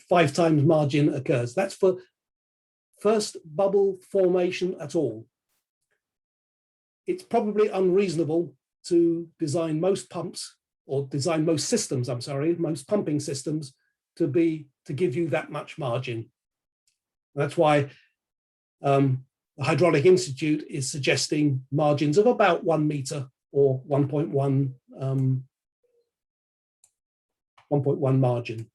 5 times margin occurs. That's for first bubble formation at all. It's probably unreasonable to design most pumps, or design most systems, I'm sorry, most pumping systems to give you that much margin. That's why the Hydraulic Institute is suggesting margins of about 1 meter or 1.1 margin.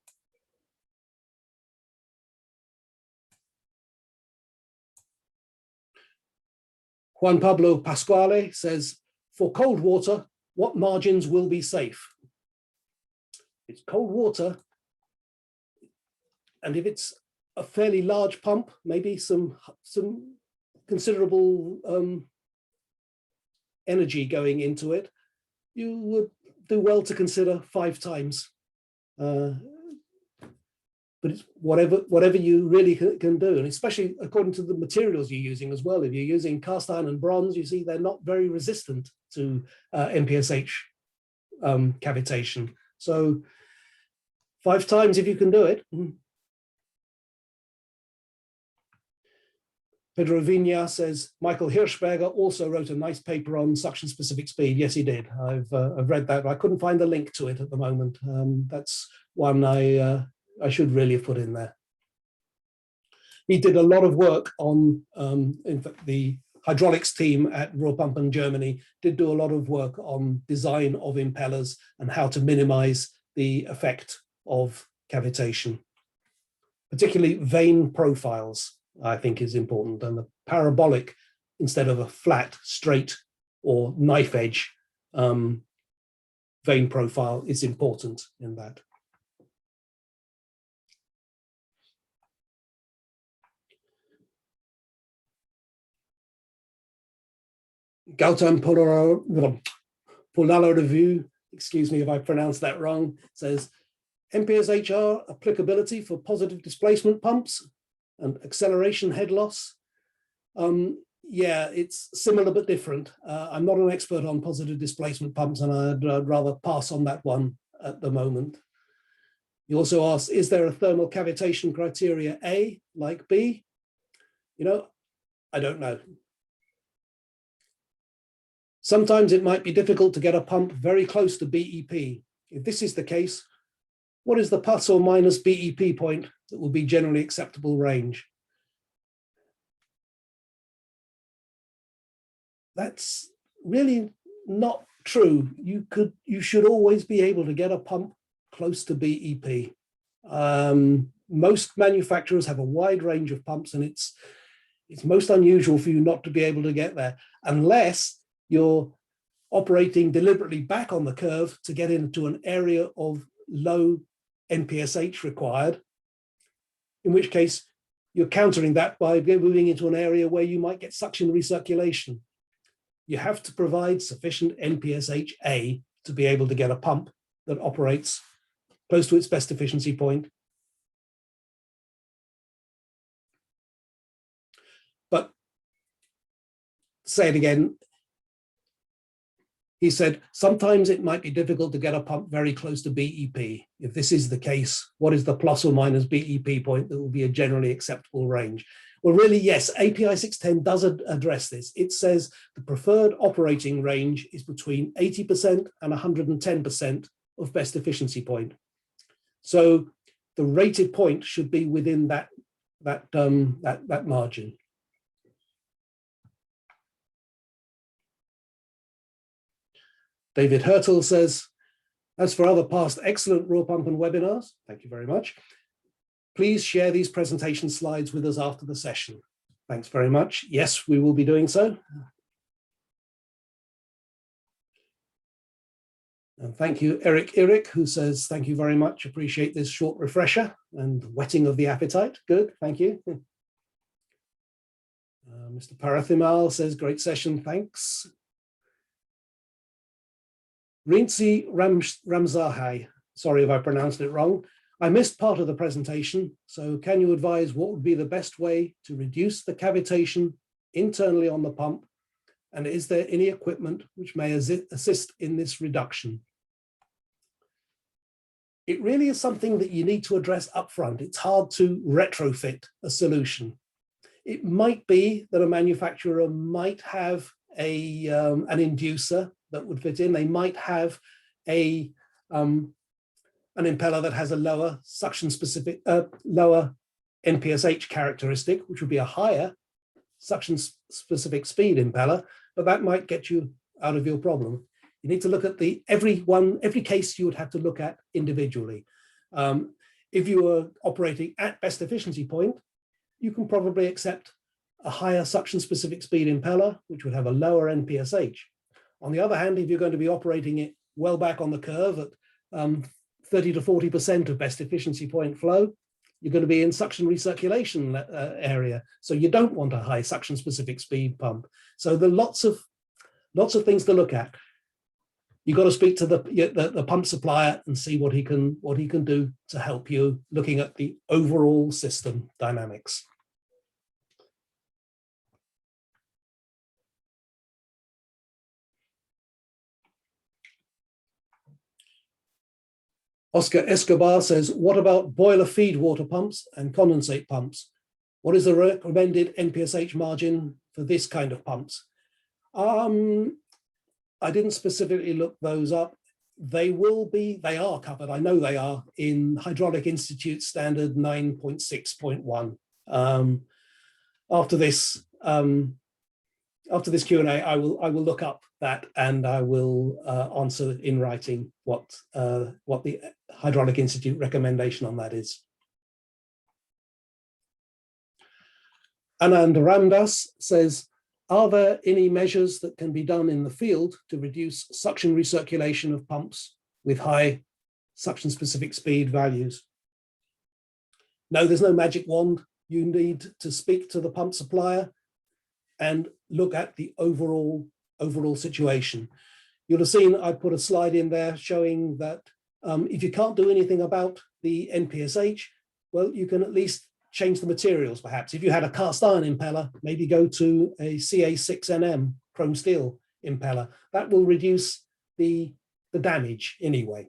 Juan Pablo Pasquale says, for cold water, what margins will be safe? It's cold water, and if it's a fairly large pump, maybe some considerable energy going into it, you would do well to consider 5 times. But it's whatever you really can do, and especially according to the materials you're using as well. If you're using cast iron and bronze, you see they're not very resistant to NPSH cavitation. So 5 times if you can do it. Pedro Vigna says, Michael Hirschberger also wrote a nice paper on suction specific speed. Yes, he did. I've read that, but I couldn't find the link to it at the moment. That's one I should really have put in there. He did a lot of work on, in fact, the hydraulics team at Ruhrpumpen Germany did do a lot of work on design of impellers and how to minimize the effect of cavitation. Particularly vane profiles, I think, is important, and the parabolic instead of a flat, straight, or knife edge vane profile is important in that. Gautam Polala Review, excuse me if I pronounced that wrong, says NPSHR applicability for positive displacement pumps and acceleration head loss. Yeah, it's similar but different. I'm not an expert on positive displacement pumps, and I'd rather pass on that one at the moment. You also asked, is there a thermal cavitation criteria A like B? You know, I don't know. Sometimes it might be difficult to get a pump very close to BEP. If this is the case, what is the plus or minus BEP point that will be generally acceptable range? That's really not true. You should always be able to get a pump close to BEP. Most manufacturers have a wide range of pumps, and it's most unusual for you not to be able to get there, unless you're operating deliberately back on the curve to get into an area of low NPSH required, in which case you're countering that by moving into an area where you might get suction recirculation. You have to provide sufficient NPSH-A to be able to get a pump that operates close to its best efficiency point. But say it again, he said, sometimes it might be difficult to get a pump very close to BEP. If this is the case, what is the plus or minus BEP point that will be a generally acceptable range? Well, really, yes, API 610 does address this. It says the preferred operating range is between 80% and 110% of best efficiency point. So the rated point should be within that margin. David Hertel says, as for other past excellent Ruhrpumpen webinars, thank you very much. Please share these presentation slides with us after the session. Thanks very much. Yes, we will be doing so. And thank you, Eric, who says, thank you very much. Appreciate this short refresher and whetting of the appetite. Good, thank you. Mr. Parathimal says, great session, thanks. Rinzi Ramzahai, sorry if I pronounced it wrong. I missed part of the presentation, so can you advise what would be the best way to reduce the cavitation internally on the pump? And is there any equipment which may assist in this reduction? It really is something that you need to address upfront. It's hard to retrofit a solution. It might be that a manufacturer might have an inducer that would fit in. They might have an impeller that has a lower suction specific, lower NPSH characteristic, which would be a higher suction specific speed impeller, but that might get you out of your problem. You need to look at every case you would have to look at individually. If you were operating at best efficiency point, you can probably accept a higher suction specific speed impeller, which would have a lower NPSH. On the other hand, if you're going to be operating it well back on the curve at 30 to 40% of best efficiency point flow, you're going to be in suction recirculation area. So you don't want a high suction specific speed pump. So there are lots of things to look at. You've got to speak to the pump supplier and see what he can do to help you looking at the overall system dynamics. Oscar Escobar says, what about boiler feed water pumps and condensate pumps? What is the recommended NPSH margin for this kind of pumps? I didn't specifically look those up. They are covered, I know they are, in Hydraulic Institute Standard 9.6.1. After this Q&A, I will look up that and I will answer in writing what the Hydraulic Institute recommendation on that is. Anand Ramdas says, are there any measures that can be done in the field to reduce suction recirculation of pumps with high suction specific speed values? No, there's no magic wand. You need to speak to the pump supplier and look at the overall situation. You'll have seen I put a slide in there showing that if you can't do anything about the NPSH, well, you can at least change the materials perhaps. If you had a cast iron impeller, maybe go to a CA6NM chrome steel impeller. That will reduce the damage anyway.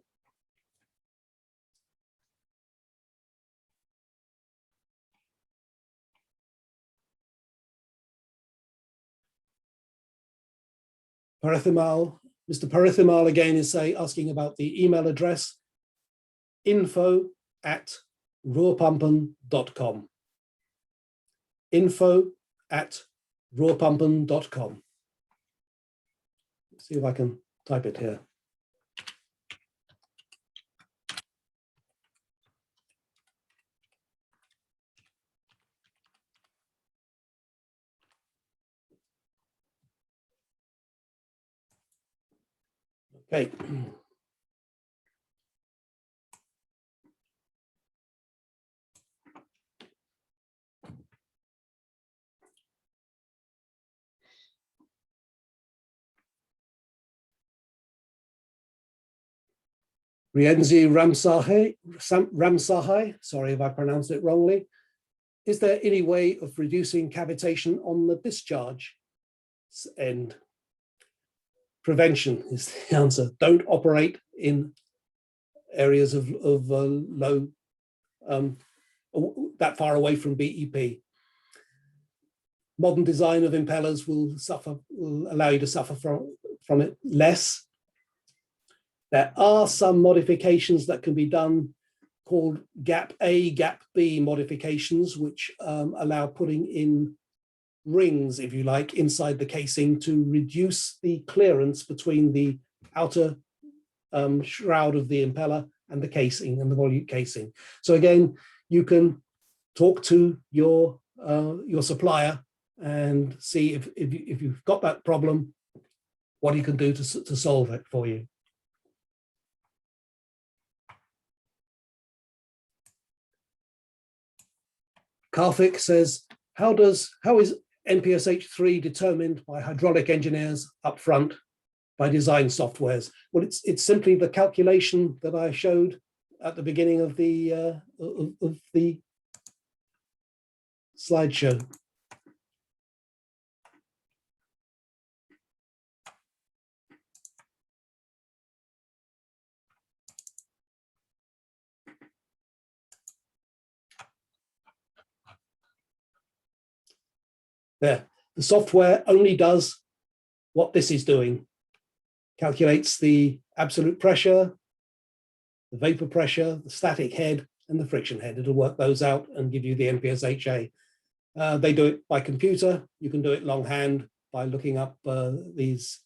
Mr. Parathimal again is asking about the email address, info@ruhrpumpen.com. info@ruhrpumpen.com. See if I can type it here. Okay. Rienzi Ramsahai, sorry if I pronounced it wrongly. Is there any way of reducing cavitation on the discharge end? prevention is the answer. Don't operate in areas of low, that far away from BEP. Modern design of impellers will allow you to suffer from it less. There are some modifications that can be done called gap A, gap B modifications, which allow putting in rings, if you like, inside the casing to reduce the clearance between the outer shroud of the impeller and the casing and the volute casing. So again, you can talk to your supplier and see if you've got that problem, what you can do to solve it for you. Karthik says, how is NPSH3 determined by hydraulic engineers up front by design softwares? Well, it's simply the calculation that I showed at the beginning of the slideshow. There, the software only does what this is doing. Calculates the absolute pressure, the vapor pressure, the static head, and the friction head. It'll work those out and give you the NPSHA. They do it by computer. You can do it longhand by looking up these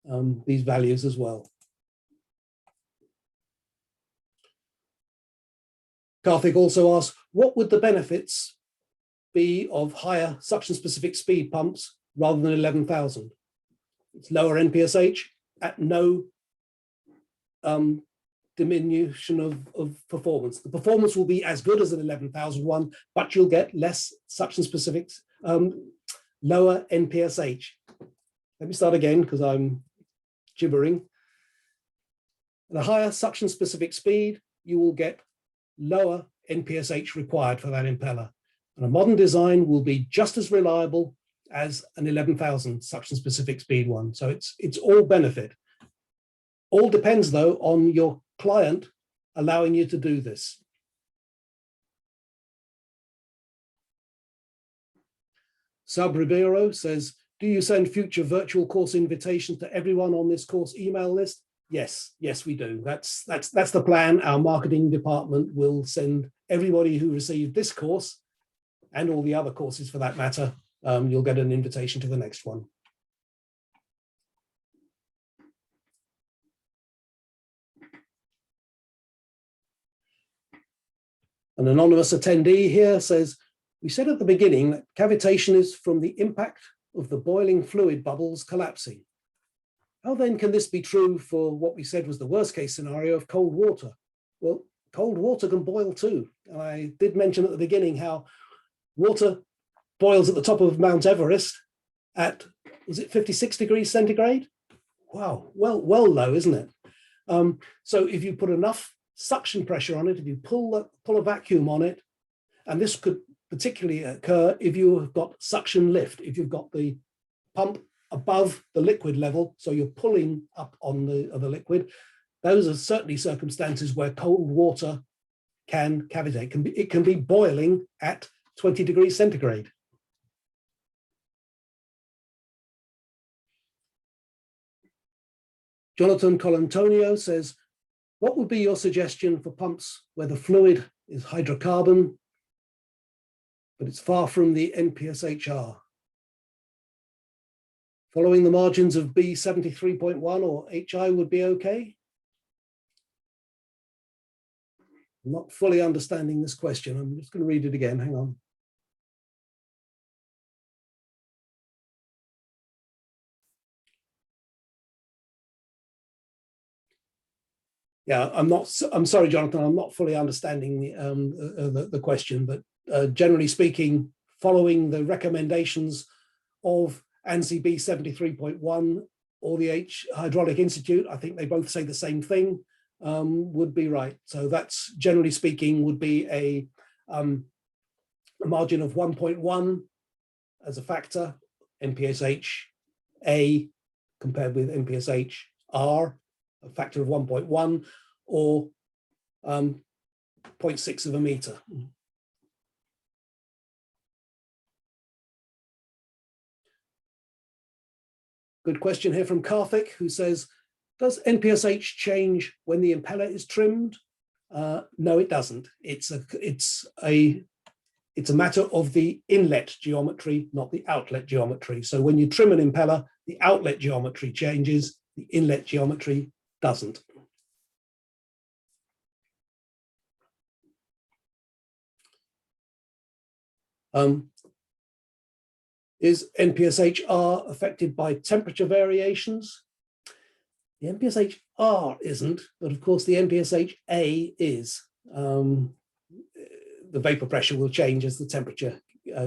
values as well. Karthik also asks, what would the benefits be of higher suction-specific speed pumps rather than 11,000? It's lower NPSH at no diminution of performance. The performance will be as good as an 11,000 one, but you'll get less suction-specific, lower NPSH. Let me start again because I'm gibbering. At a higher suction-specific speed, you will get lower NPSH required for that impeller. And a modern design will be just as reliable as an 11,000 suction-specific speed one. So it's all benefit. All depends, though, on your client allowing you to do this. Sub Ribeiro says, do you send future virtual course invitations to everyone on this course email list? Yes, we do. That's the plan. Our marketing department will send everybody who received this course and all the other courses for that matter. You'll get an invitation to the next one. An anonymous attendee here says, we said at the beginning that cavitation is from the impact of the boiling fluid bubbles collapsing. How then can this be true for what we said was the worst case scenario of cold water? Well, cold water can boil too. I did mention at the beginning how water boils at the top of Mount Everest at, was it 56 degrees centigrade? Wow, well low, isn't it? So if you put enough suction pressure on it, if you pull a vacuum on it, and this could particularly occur if you have got suction lift, if you've got the pump above the liquid level, so you're pulling up on the liquid, those are certainly circumstances where cold water can cavitate. It can be boiling at 20 degrees centigrade. Jonathan Colantonio says, what would be your suggestion for pumps where the fluid is hydrocarbon, but it's far from the NPSHR? Following the margins of B73.1 or HI would be okay? I'm not fully understanding this question. I'm just going to read it again. Hang on. Yeah, I'm sorry, Jonathan, I'm not fully understanding the question, but generally speaking, following the recommendations of ANSI B73.1 or the Hydraulic Institute, I think they both say the same thing, would be right. So that's, generally speaking, would be a margin of 1.1 as a factor, NPSH A compared with NPSHR, a factor of 1.1, or 0.6 of a meter. Good question here from Karthik, who says, does NPSH change when the impeller is trimmed? No, it doesn't. It's a matter of the inlet geometry, not the outlet geometry. So when you trim an impeller, the outlet geometry changes, the inlet geometry doesn't. Is NPSHR affected by temperature variations? The NPSHR isn't, but of course the NPSHA is. The vapor pressure will change as the temperature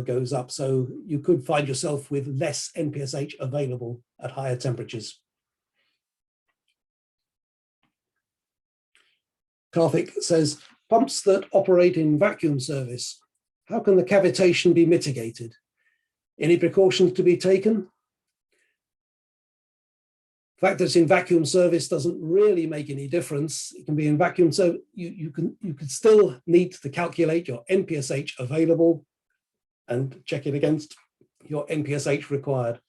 goes up, so you could find yourself with less NPSH available at higher temperatures. Karthik says, pumps that operate in vacuum service, how can the cavitation be mitigated? Any precautions to be taken? The fact that it's in vacuum service doesn't really make any difference. It can be in vacuum, so you can still need to calculate your NPSH available and check it against your NPSH required.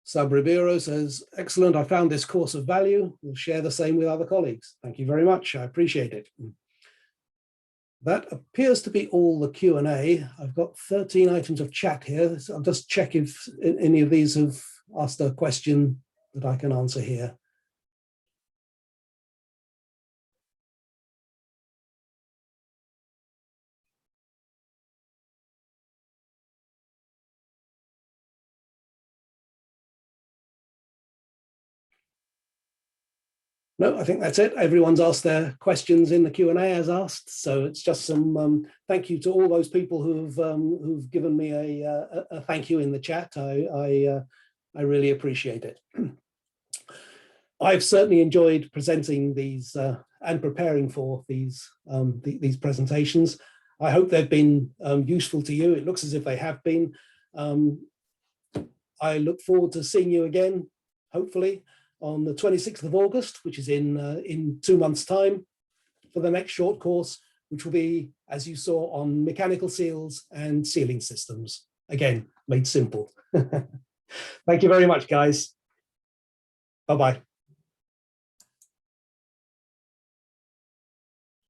Sabribiro says, excellent, I found this course of value. We'll share the same with other colleagues. Thank you very much, I appreciate it. That appears to be all the Q&A. I've got 13 items of chat here. So I'll just check if any of these have asked a question that I can answer here. No, I think that's it. Everyone's asked their questions in the Q&A as asked. So it's just some thank you to all those people who've given me a thank you in the chat. I really appreciate it. I've certainly enjoyed presenting these and preparing for these presentations. I hope they've been useful to you. It looks as if they have been. I look forward to seeing you again, hopefully, on the 26th of August, which is in 2 months' time, for the next short course, which will be, as you saw, on mechanical seals and sealing systems. Again, made simple. Thank you very much, guys. Bye-bye.